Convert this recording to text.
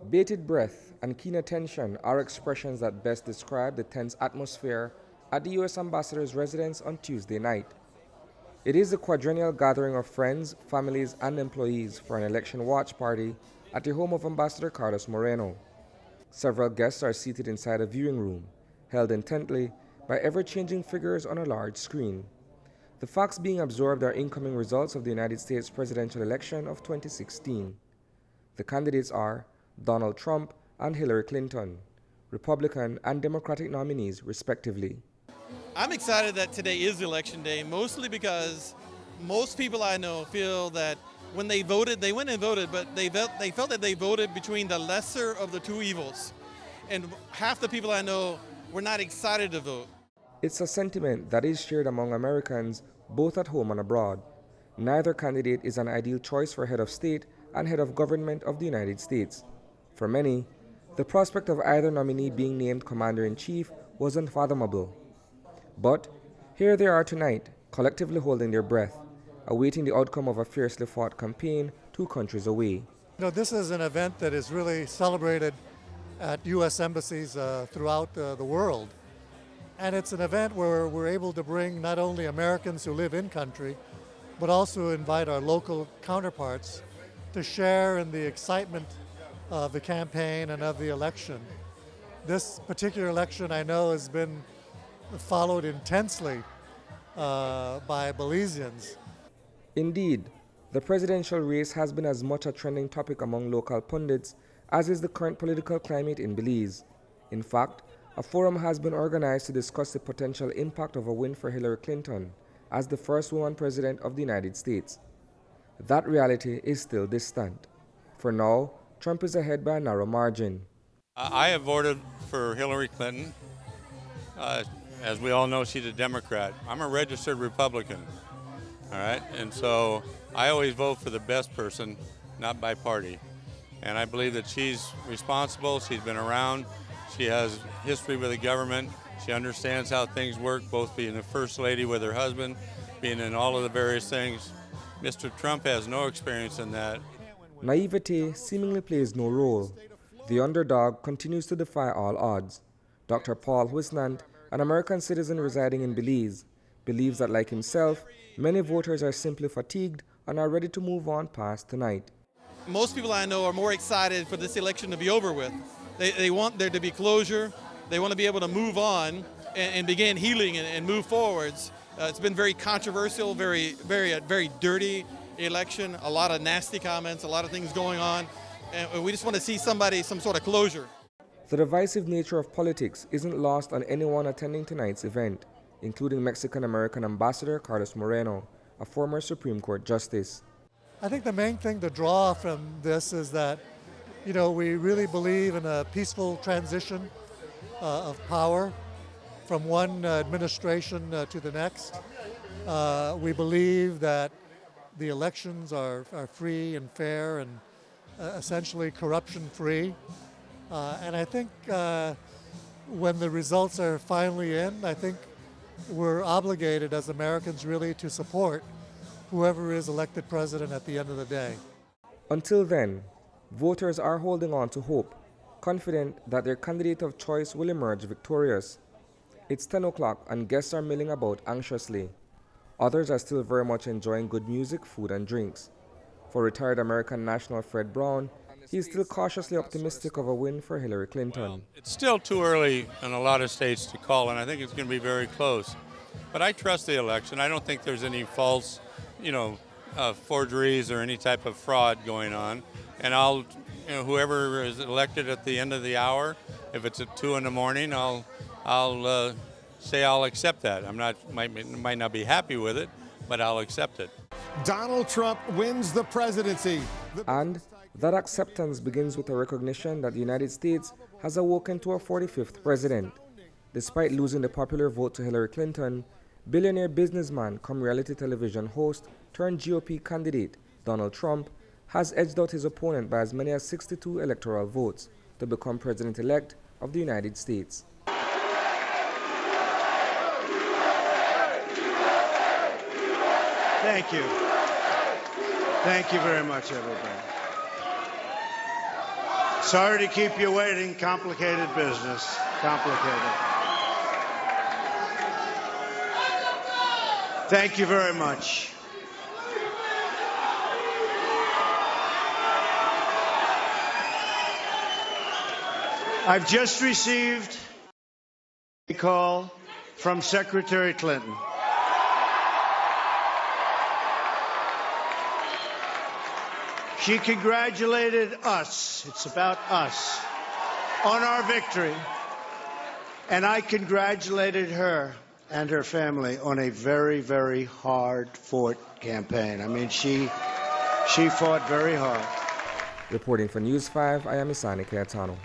Bated breath and keen attention are expressions that best describe the tense atmosphere at the U.S. ambassador's residence on Tuesday night. It is a quadrennial gathering of friends, families, and employees for an election watch party at the home of Ambassador Carlos Moreno. Several guests are seated inside a viewing room, held intently by ever-changing figures on a large screen. The facts being absorbed are incoming results of the United States presidential election of 2016. The candidates are Donald Trump and Hillary Clinton, Republican and Democratic nominees respectively. I'm excited that today is election day, mostly because most people I know feel that when they voted, they went and voted, but they felt that they voted between the lesser of the two evils. And half the people I know were not excited to vote. It's a sentiment that is shared among Americans both at home and abroad. Neither candidate is an ideal choice for head of state and head of government of the United States. For many, the prospect of either nominee being named commander-in-chief was unfathomable. But here they are tonight, collectively holding their breath, awaiting the outcome of a fiercely fought campaign 2 countries away. This is an event that is really celebrated at U.S. embassies throughout the world. And it's an event where we're able to bring not only Americans who live in country, but also invite our local counterparts to share in the excitement of the campaign and of the election. This particular election, I know, has been followed intensely by Belizeans. Indeed, the presidential race has been as much a trending topic among local pundits as is the current political climate in Belize. In fact, a forum has been organized to discuss the potential impact of a win for Hillary Clinton as the first woman president of the United States. That reality is still distant. For now, Trump is ahead by a narrow margin. I have voted for Hillary Clinton. As we all know, she's a Democrat. I'm a registered Republican, all right? And so I always vote for the best person, not by party. And I believe that she's responsible, she's been around, she has history with the government, she understands how things work, both being the First Lady with her husband, being in all of the various things. Mr. Trump has no experience in that. Naivete seemingly plays no role. The underdog continues to defy all odds. Dr. Paul Huisnant, an American citizen residing in Belize, believes that, like himself, many voters are simply fatigued and are ready to move on past tonight. Most people I know are more excited for this election to be over with. They want there to be closure. They want to be able to move on and begin healing and move forwards. It's been very controversial, very dirty election, a lot of nasty comments, a lot of things going on. And we just want to see some sort of closure. The divisive nature of politics isn't lost on anyone attending tonight's event, including Mexican-American Ambassador Carlos Moreno, a former Supreme Court justice. I think the main thing to draw from this is that, we really believe in a peaceful transition of power from one administration to the next. We believe that the elections are free and fair and essentially corruption-free. And I think when the results are finally in, I think we're obligated as Americans really to support whoever is elected president at the end of the day. Until then, voters are holding on to hope, confident that their candidate of choice will emerge victorious. It's 10 o'clock and guests are milling about anxiously. Others are still very much enjoying good music, food, and drinks. For retired American national Fred Brown, he is still cautiously optimistic of a win for Hillary Clinton. Well, it's still too early in a lot of states to call, and I think it's going to be very close. But I trust the election. I don't think there's any false, forgeries or any type of fraud going on. And whoever is elected at the end of the hour, if it's at 2 a.m, I'll say I'll accept that. Might not be happy with it, but I'll accept it. Donald Trump wins the presidency. And that acceptance begins with a recognition that the United States has awoken to a 45th president. Despite losing the popular vote to Hillary Clinton, billionaire businessman come reality television host turned GOP candidate Donald Trump has edged out his opponent by as many as 62 electoral votes to become president-elect of the United States. Thank you. Thank you very much, everybody. Sorry to keep you waiting. Complicated business. Complicated. Thank you very much. I've just received a call from Secretary Clinton. She congratulated us, it's about us, on our victory. And I congratulated her and her family on a very, very hard-fought campaign. I mean, she fought very hard. Reporting for News 5, I am Isani Cayetano.